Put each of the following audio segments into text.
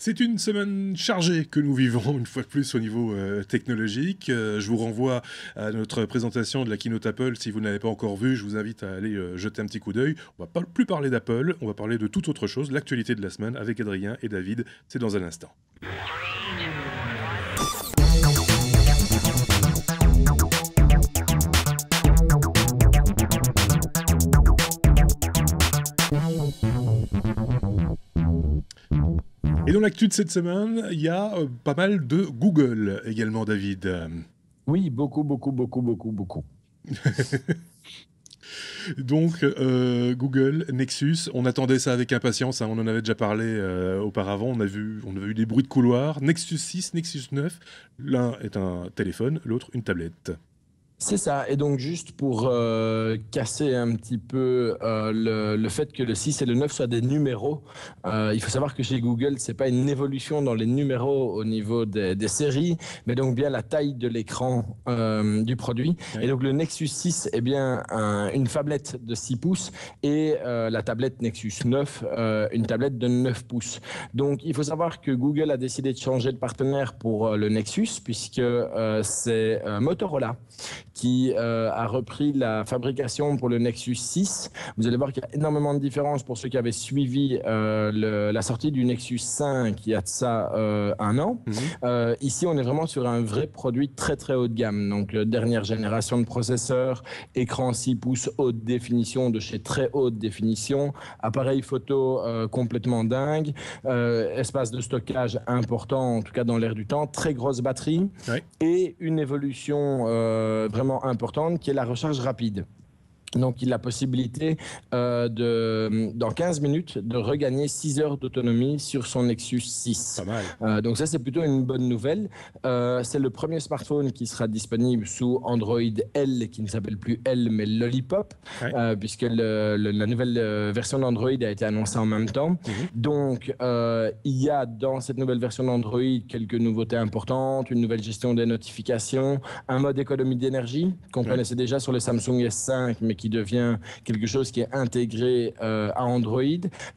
C'est une semaine chargée que nous vivons une fois de plus au niveau technologique. Je vous renvoie à notre présentation de la keynote Apple. Si vous ne l'avez pas encore vue, je vous invite à aller jeter un petit coup d'œil. On va pas plus parler d'Apple, on va parler de toute autre chose, l'actualité de la semaine avec Adrien et David. C'est dans un instant. Et dans l'actu de cette semaine, il y a pas mal de Google également, David. Oui, beaucoup, beaucoup, beaucoup, beaucoup, beaucoup. Donc, Google, Nexus, on attendait ça avec impatience, hein, on en avait déjà parlé auparavant, on a eu des bruits de couloir. Nexus 6, Nexus 9, l'un est un téléphone, l'autre une tablette. C'est ça. Et donc, juste pour casser un petit peu le fait que le 6 et le 9 soient des numéros, il faut savoir que chez Google, c'est pas une évolution dans les numéros au niveau des séries, mais donc bien la taille de l'écran du produit. Ouais. Et donc, le Nexus 6 est bien une phablette de 6 pouces et la tablette Nexus 9, une tablette de 9 pouces. Donc, il faut savoir que Google a décidé de changer de partenaire pour le Nexus, puisque c'est Motorola qui a repris la fabrication pour le Nexus 6. Vous allez voir qu'il y a énormément de différences pour ceux qui avaient suivi la sortie du Nexus 5 il y a de ça un an. Ici, on est vraiment sur un vrai produit très très haut de gamme. Donc, dernière génération de processeurs, écran 6 pouces haute définition de chez très haute définition, appareil photo complètement dingue, espace de stockage important, en tout cas dans l'air du temps, très grosse batterie, ouais. Et une évolution vraiment importante qui est la recharge rapide. Donc, il a la possibilité dans 15 minutes de regagner 6 heures d'autonomie sur son Nexus 6. Pas mal. Donc ça, c'est plutôt une bonne nouvelle. C'est le premier smartphone qui sera disponible sous Android L, qui ne s'appelle plus L, mais Lollipop, ouais. Puisque la nouvelle version d'Android a été annoncée en même temps. Donc, il y a dans cette nouvelle version d'Android quelques nouveautés importantes, une nouvelle gestion des notifications, un mode économie d'énergie qu'on connaissait déjà sur le Samsung S5, mais qui devient quelque chose qui est intégré à Android.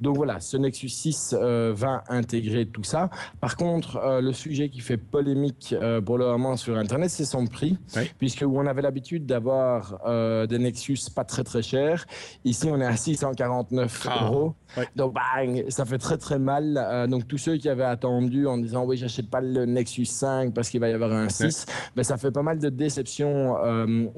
Donc voilà, ce Nexus 6 va intégrer tout ça. Par contre, le sujet qui fait polémique pour le moment sur Internet, c'est son prix, oui. Puisque où on avait l'habitude d'avoir des Nexus pas très très chers, ici on est à 649 €. Ouais. Donc bang, ça fait très très mal. Donc tous ceux qui avaient attendu en disant oui, j'achète pas le Nexus 5 parce qu'il va y avoir un 6, ben, ça fait pas mal de déception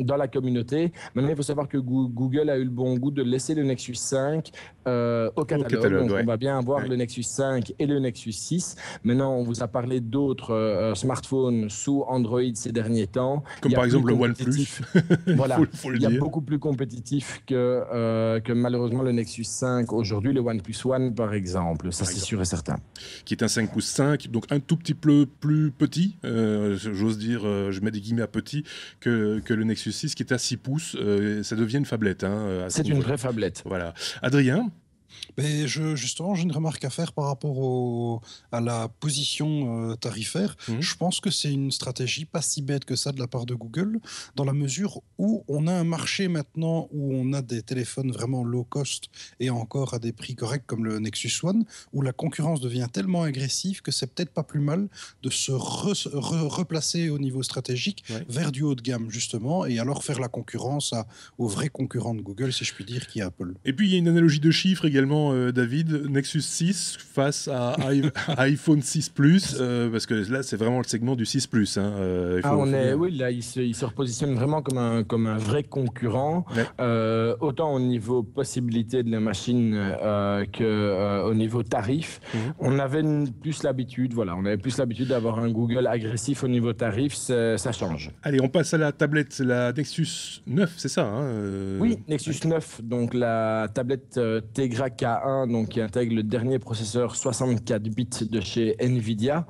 dans la communauté. Maintenant, il faut savoir que Google a eu le bon goût de laisser le Nexus 5 au catalogue. Donc, ouais. On va bien avoir le Nexus 5 et le Nexus 6. Maintenant, on vous a parlé d'autres smartphones sous Android ces derniers temps. Comme par exemple le OnePlus. Voilà, il y a beaucoup plus compétitif que malheureusement le Nexus 5 aujourd'hui. Le OnePlus One, par exemple, ça c'est sûr et certain. Qui est un 5 pouces 5, donc un tout petit peu plus petit, j'ose dire, je mets des guillemets à petit, que le Nexus 6 qui est à 6 pouces. Ça devient une phablette. Hein, c'est une vraie phablette. Voilà. Adrien ? Mais justement, j'ai une remarque à faire par rapport à la position tarifaire. Je pense que c'est une stratégie pas si bête que ça de la part de Google, dans la mesure où on a un marché maintenant où on a des téléphones vraiment low cost et encore à des prix corrects comme le Nexus One, où la concurrence devient tellement agressive que c'est peut-être pas plus mal de se replacer au niveau stratégique vers du haut de gamme, justement, et alors faire la concurrence aux vrais concurrents de Google, si je puis dire, qui est Apple. Et puis, il y a une analogie de chiffres également, David, Nexus 6 face à iPhone 6 Plus, parce que là, c'est vraiment le segment du 6 Plus. Hein, oui, là, il se repositionne vraiment comme un vrai concurrent, autant au niveau possibilité de la machine qu'au niveau tarif. On avait plus l'habitude, on avait plus l'habitude d'avoir un Google agressif au niveau tarif, ça change. Allez, on passe à la tablette, c'est la Nexus 9, c'est ça Oui, Nexus 9, donc la tablette Tegra K1, donc qui intègre le dernier processeur 64 bits de chez Nvidia.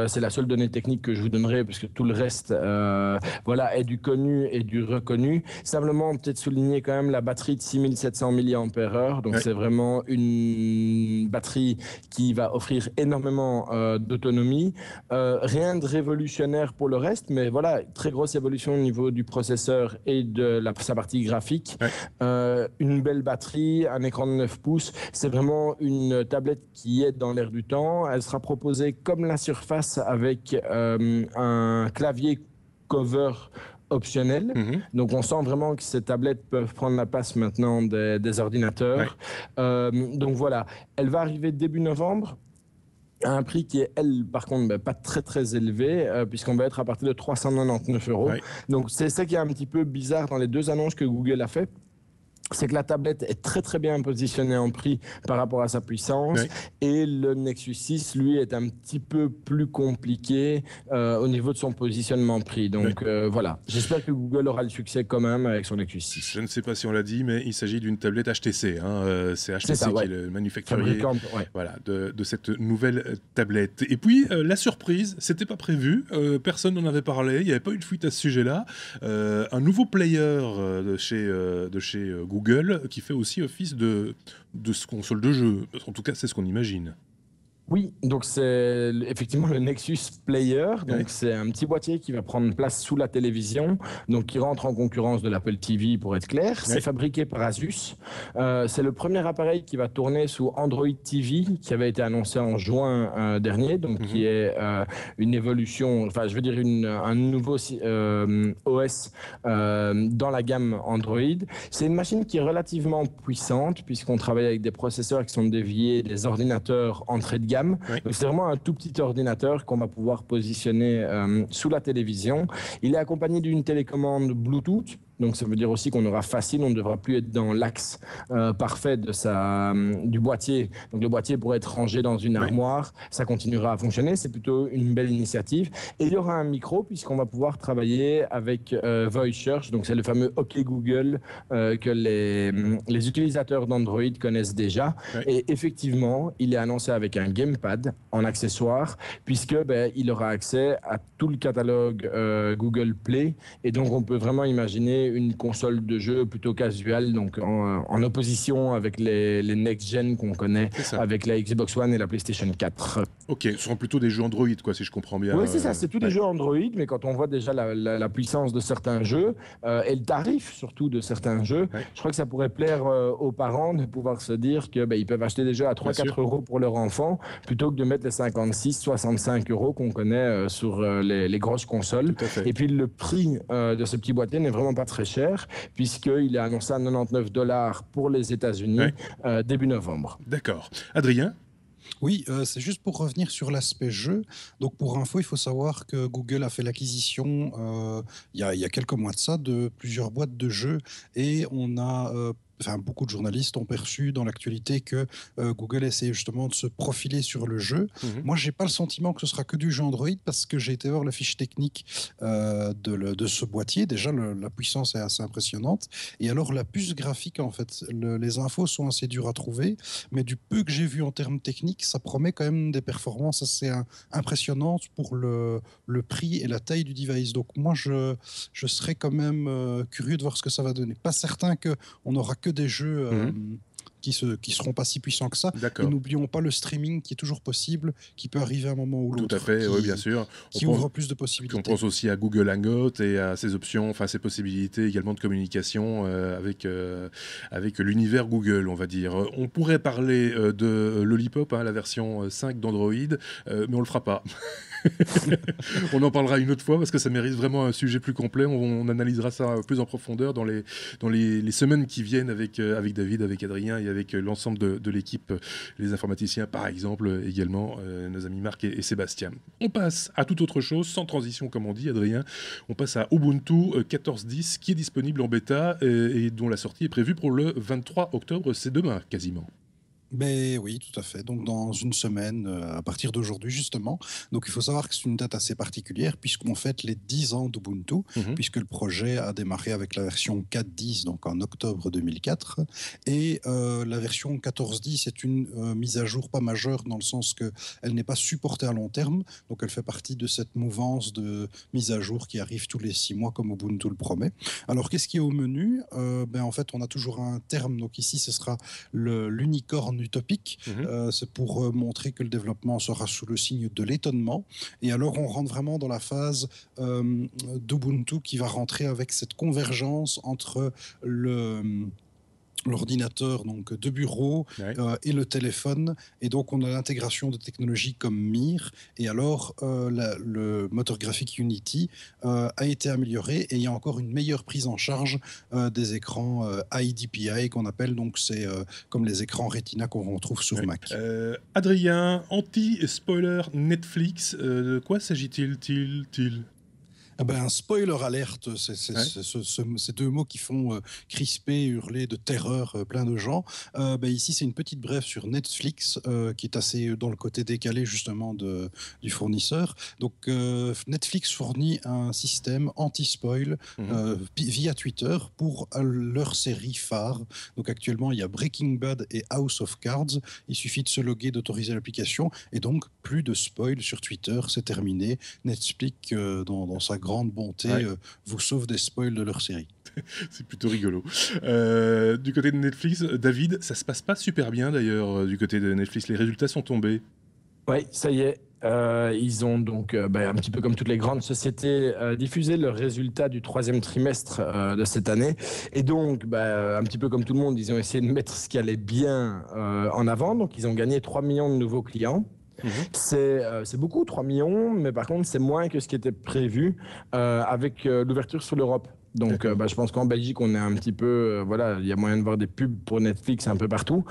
C'est la seule donnée technique que je vous donnerai, parce que tout le reste est du connu et du reconnu. Simplement, peut-être souligner quand même la batterie de 6700 mAh. Donc, c'est vraiment une batterie qui va offrir énormément d'autonomie. Rien de révolutionnaire pour le reste, mais voilà, très grosse évolution au niveau du processeur et de sa partie graphique. Une belle batterie, un écran de 9 pouces. pouces. C'est vraiment une tablette qui est dans l'air du temps. Elle sera proposée comme la Surface avec un clavier cover optionnel. Donc on sent vraiment que ces tablettes peuvent prendre la place maintenant des ordinateurs. Donc voilà, elle va arriver début novembre à un prix qui est, elle, par contre, pas très très élevé, puisqu'on va être à partir de 399 €. Donc c'est ça qui est un petit peu bizarre dans les deux annonces que Google a fait. C'est que la tablette est très très bien positionnée en prix par rapport à sa puissance, et le Nexus 6, lui, est un petit peu plus compliqué au niveau de son positionnement prix. Donc voilà, j'espère que Google aura le succès quand même avec son Nexus 6. Je ne sais pas si on l'a dit, mais il s'agit d'une tablette HTC. C'est HTC ça, qui est le manufacturier voilà, de cette nouvelle tablette. Et puis, la surprise, c'était pas prévu, personne n'en avait parlé, il n'y avait pas eu de fuite à ce sujet-là. Un nouveau player de chez Google qui fait aussi office de console de jeu. En tout cas, c'est ce qu'on imagine. Oui, donc c'est effectivement le Nexus Player. Donc c'est un petit boîtier qui va prendre place sous la télévision, donc qui rentre en concurrence de l'Apple TV pour être clair. C'est fabriqué par Asus. C'est le premier appareil qui va tourner sous Android TV, qui avait été annoncé en juin dernier, donc qui est une évolution, enfin je veux dire un nouveau OS dans la gamme Android. C'est une machine qui est relativement puissante puisqu'on travaille avec des processeurs qui sont dédiés des ordinateurs entrée de gamme. Donc c'est vraiment un tout petit ordinateur qu'on va pouvoir positionner sous la télévision. Il est accompagné d'une télécommande Bluetooth. Donc ça veut dire aussi qu'on aura facile, on ne devra plus être dans l'axe parfait du boîtier. Donc le boîtier pourrait être rangé dans une armoire, ça continuera à fonctionner, c'est plutôt une belle initiative. Et il y aura un micro puisqu'on va pouvoir travailler avec Voice Search, donc c'est le fameux OK Google que les utilisateurs d'Android connaissent déjà. Et effectivement, il est annoncé avec un gamepad en accessoire puisque il aura accès à tout le catalogue Google Play, et donc on peut vraiment imaginer une console de jeu plutôt casual, donc en opposition avec les next-gen qu'on connaît avec la Xbox One et la PlayStation 4. Ok, ce seront plutôt des jeux Android, quoi, si je comprends bien. Oui, c'est ça, c'est tous des jeux Android, mais quand on voit déjà la puissance de certains jeux et le tarif surtout de certains jeux, je crois que ça pourrait plaire aux parents de pouvoir se dire qu'ils peuvent acheter des jeux à 3-4 € pour leur enfant, plutôt que de mettre les 56-65 € qu'on connaît sur les grosses consoles. Et puis le prix de ce petit boîtier n'est vraiment pas très cher, puisqu'il est annoncé à 99 $ pour les États-Unis début novembre. D'accord. Adrien ? Oui, c'est juste pour revenir sur l'aspect jeu. Donc pour info, il faut savoir que Google a fait l'acquisition il y a quelques mois de ça de plusieurs boîtes de jeux, et on a beaucoup de journalistes ont perçu dans l'actualité que Google essaie justement de se profiler sur le jeu. Moi, j'ai pas le sentiment que ce sera que du jeu Android, parce que j'ai été voir la fiche technique de ce boîtier. Déjà, la puissance est assez impressionnante. Et alors, la puce graphique, en fait, les infos sont assez dures à trouver, mais du peu que j'ai vu en termes techniques, ça promet quand même des performances assez impressionnantes pour le prix et la taille du device. Donc moi, je serais quand même curieux de voir ce que ça va donner. Pas certain qu'on aura que des jeux qui seront pas si puissants que ça. Et n'oublions pas le streaming qui est toujours possible, qui peut arriver à un moment ou l'autre. Tout à fait, oui, bien sûr. Qui ouvre plus de possibilités. On pense aussi à Google Hangout et à ses options, enfin ses possibilités également de communication avec l'univers Google, on va dire. On pourrait parler de Lollipop, la version 5 d'Android, mais on le fera pas. On en parlera une autre fois parce que ça mérite vraiment un sujet plus complet. On analysera ça plus en profondeur dans les semaines qui viennent avec David, avec Adrien et avec l'ensemble de l'équipe, les informaticiens par exemple, également nos amis Marc et Sébastien. On passe à toute autre chose, sans transition comme on dit, Adrien. On passe à Ubuntu 14.10 qui est disponible en bêta et dont la sortie est prévue pour le 23 octobre, c'est demain quasiment. Ben oui, tout à fait. Donc dans une semaine, à partir d'aujourd'hui justement. Donc il faut savoir que c'est une date assez particulière puisqu'on fête les 10 ans d'Ubuntu, puisque le projet a démarré avec la version 4.10, donc en octobre 2004. Et la version 14.10 est une mise à jour pas majeure dans le sens qu'elle n'est pas supportée à long terme. Donc elle fait partie de cette mouvance de mise à jour qui arrive tous les 6 mois comme Ubuntu le promet. Alors qu'est-ce qui est au menu ? En fait, on a toujours un terme. Donc ici, ce sera l'unicorne utopique. C'est pour montrer que le développement sera sous le signe de l'étonnement. Et alors, on rentre vraiment dans la phase d'Ubuntu qui va rentrer avec cette convergence entre l'ordinateur donc de bureau et le téléphone, et donc on a l'intégration de technologies comme Mir, et alors le moteur graphique Unity a été amélioré et il y a encore une meilleure prise en charge des écrans iDPI qu'on appelle, donc c'est comme les écrans Retina qu'on retrouve sur Mac. Adrien, anti-spoiler Netflix, de quoi s'agit-il un spoiler alerte, c'est ces deux mots qui font crisper, hurler de terreur plein de gens. Ici, c'est une petite brève sur Netflix qui est assez dans le côté décalé justement du fournisseur. Donc, Netflix fournit un système anti-spoil via Twitter pour leurs séries phares. Donc, actuellement, il y a Breaking Bad et House of Cards. Il suffit de se loguer, d'autoriser l'application, et donc plus de spoil sur Twitter, c'est terminé. Netflix, dans sa grande bonté, vous sauve des spoils de leur série. C'est plutôt rigolo. Du côté de Netflix, David, ça se passe pas super bien d'ailleurs du côté de Netflix. Les résultats sont tombés. Oui, ça y est. Ils ont donc, un petit peu comme toutes les grandes sociétés, diffusé leurs résultats du troisième trimestre de cette année. Et donc, un petit peu comme tout le monde, ils ont essayé de mettre ce qui allait bien en avant. Donc, ils ont gagné 3 millions de nouveaux clients. C'est beaucoup, 3 millions, mais par contre, c'est moins que ce qui était prévu avec l'ouverture sur l'Europe. Donc, je pense qu'en Belgique, on est un petit peu... il y a moyen de voir des pubs pour Netflix un peu partout.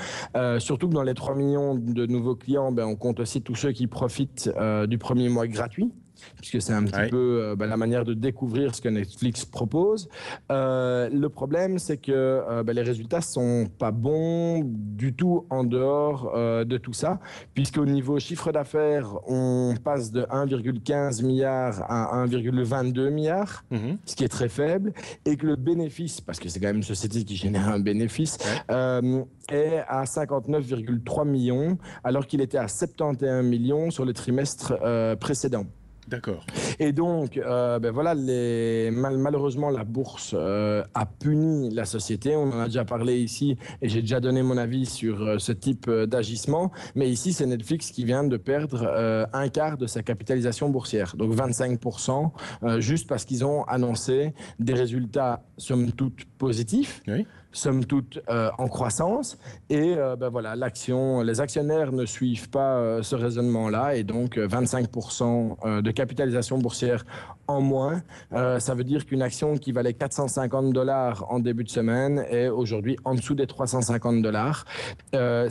Surtout que dans les 3 millions de nouveaux clients, on compte aussi tous ceux qui profitent du premier mois gratuit, puisque c'est un petit peu la manière de découvrir ce que Netflix propose. Le problème, c'est que les résultats sont pas bons du tout en dehors de tout ça, puisqu'au niveau chiffre d'affaires, on passe de 1,15 milliard à 1,22 milliard, ce qui est très faible, et que le bénéfice, parce que c'est quand même une société qui génère un bénéfice, est à 59,3 millions, alors qu'il était à 71 millions sur le trimestre précédent. D'accord. Et donc, malheureusement, la bourse a puni la société. On en a déjà parlé ici et j'ai déjà donné mon avis sur ce type d'agissement. Mais ici, c'est Netflix qui vient de perdre un quart de sa capitalisation boursière, donc 25%, juste parce qu'ils ont annoncé des résultats, somme toute, positifs. Oui. Somme toute en croissance, et les actionnaires ne suivent pas ce raisonnement-là, et donc 25% de capitalisation boursière en moins. Ça veut dire qu'une action qui valait $450 en début de semaine est aujourd'hui en dessous des $350.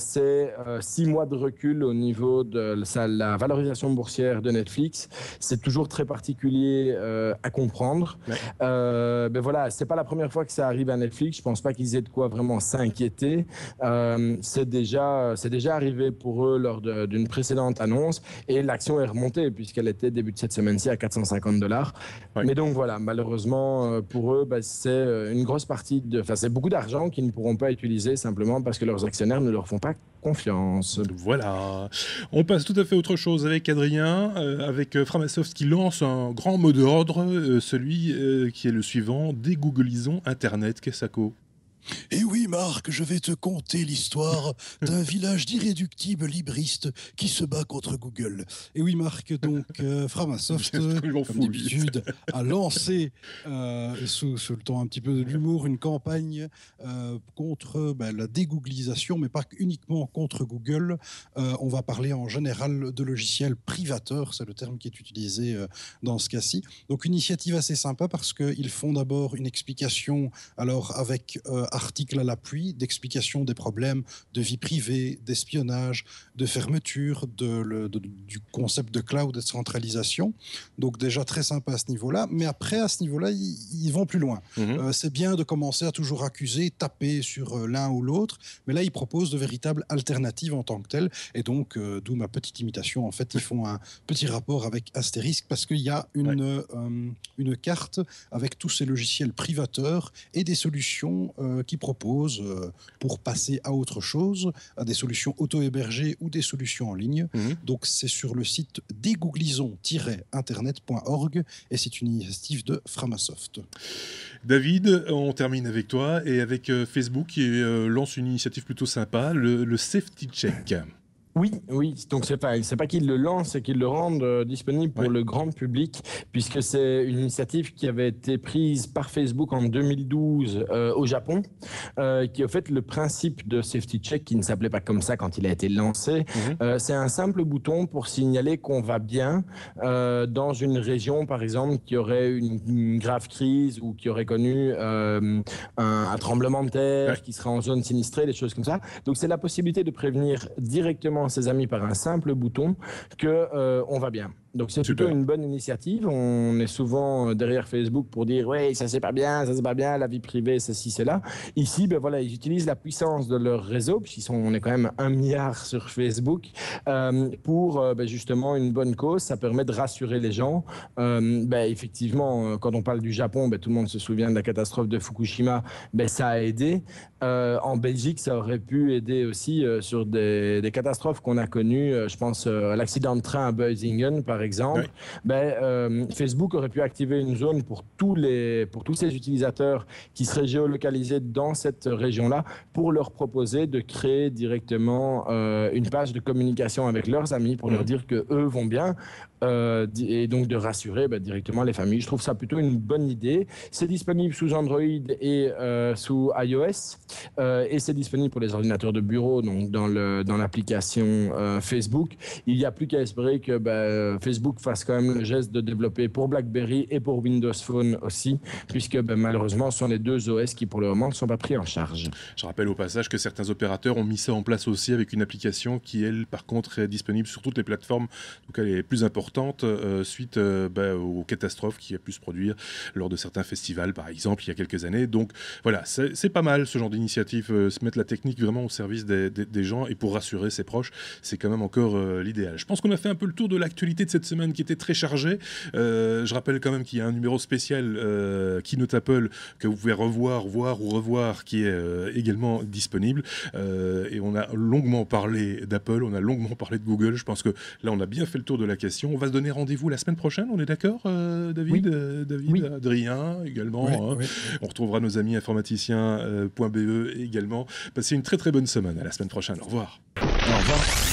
C'est 6 mois de recul au niveau de la valorisation boursière de Netflix. C'est toujours très particulier à comprendre. C'est pas la première fois que ça arrive à Netflix. Je pense pas qu'ils aient de quoi vraiment s'inquiéter. C'est déjà arrivé pour eux lors d'une précédente annonce, et l'action est remontée puisqu'elle était début de cette semaine-ci à $450. Mais donc voilà, malheureusement pour eux, c'est une grosse partie c'est beaucoup d'argent qu'ils ne pourront pas utiliser simplement parce que leurs actionnaires ne leur font pas confiance. Voilà. On passe tout à fait à autre chose avec Adrien, avec Framasoft qui lance un grand mot d'ordre, celui qui est le suivant: dégooglisons Internet. Qu'est-ce que ça? Et oui, Marc, je vais te conter l'histoire d'un village d'irréductibles libristes qui se bat contre Google. Et oui, Marc, donc Framasoft, comme d'habitude, a lancé, sous le ton un petit peu de l'humour, une campagne contre la dégooglisation, mais pas uniquement contre Google. On va parler en général de logiciels privateurs, c'est le terme qui est utilisé dans ce cas-ci. Donc, une initiative assez sympa parce qu'ils font d'abord une explication, alors avec article à l'appui, d'explication des problèmes de vie privée, d'espionnage, de fermeture, du concept de cloud et de centralisation. Donc déjà très sympa à ce niveau-là. Mais après, à ce niveau-là, ils vont plus loin. C'est bien de commencer à toujours accuser, taper sur l'un ou l'autre, mais là, ils proposent de véritables alternatives en tant que telles. Et donc, d'où ma petite imitation. En fait, ils font un petit rapport avec Asterisk parce qu'il y a une carte avec tous ces logiciels privateurs et des solutions qui proposent, pour passer à autre chose, à des solutions auto-hébergées ou des solutions en ligne. Donc, c'est sur le site dégooglisons-internet.org et c'est une initiative de Framasoft. David, on termine avec toi et avec Facebook qui lance une initiative plutôt sympa, le Safety Check. Oui. Donc c'est pas qu'ils le lancent, c'est qu'ils le rendent disponible pour le grand public, puisque c'est une initiative qui avait été prise par Facebook en 2012 au Japon, qui au fait le principe de Safety Check, qui ne s'appelait pas comme ça quand il a été lancé, c'est un simple bouton pour signaler qu'on va bien dans une région, par exemple, qui aurait une grave crise ou qui aurait connu un tremblement de terre, qui serait en zone sinistrée, des choses comme ça. Donc c'est la possibilité de prévenir directement ses amis par un simple bouton que on va bien. Donc c'est plutôt une bonne initiative. On est souvent derrière Facebook pour dire ouais, ça c'est pas bien, la vie privée, ceci, cela. Ici, ben voilà, ils utilisent la puissance de leur réseau, puisqu'on est quand même 1 milliard sur Facebook, pour justement une bonne cause. Ça permet de rassurer les gens. Effectivement, quand on parle du Japon, tout le monde se souvient de la catastrophe de Fukushima. Ça a aidé. En Belgique, ça aurait pu aider aussi sur des catastrophes qu'on a connues. Je pense à l'accident de train à Beusingen, par exemple. Facebook aurait pu activer une zone pour tous ces utilisateurs qui seraient géolocalisés dans cette région-là, pour leur proposer de créer directement une page de communication avec leurs amis pour leur dire qu'eux vont bien, et donc de rassurer directement les familles. Je trouve ça plutôt une bonne idée. C'est disponible sous Android et sous iOS. Et c'est disponible pour les ordinateurs de bureau, donc dans l'application Facebook. Il n'y a plus qu'à espérer que Facebook fasse quand même le geste de développer pour BlackBerry et pour Windows Phone aussi, puisque malheureusement, ce sont les deux OS qui pour le moment ne sont pas pris en charge. Je rappelle au passage que certains opérateurs ont mis ça en place aussi avec une application qui, elle, par contre, est disponible sur toutes les plateformes, donc elle est plus importante suite aux catastrophes qui a pu se produire lors de certains festivals, par exemple, il y a quelques années. Donc voilà, c'est pas mal ce genre d'initiative, se mettre la technique vraiment au service des gens et pour rassurer ses proches, c'est quand même encore l'idéal. Je pense qu'on a fait un peu le tour de l'actualité de cette semaine qui était très chargée. Je rappelle quand même qu'il y a un numéro spécial Keynote Apple que vous pouvez voir ou revoir, qui est également disponible. Et on a longuement parlé d'Apple, on a longuement parlé de Google. Je pense que là, on a bien fait le tour de la question. On va se donner rendez-vous la semaine prochaine, on est d'accord, David? David, Adrien également. Oui. On retrouvera nos amis informaticiens.be également. Passez une très très bonne semaine. À la semaine prochaine. Au revoir. Au revoir.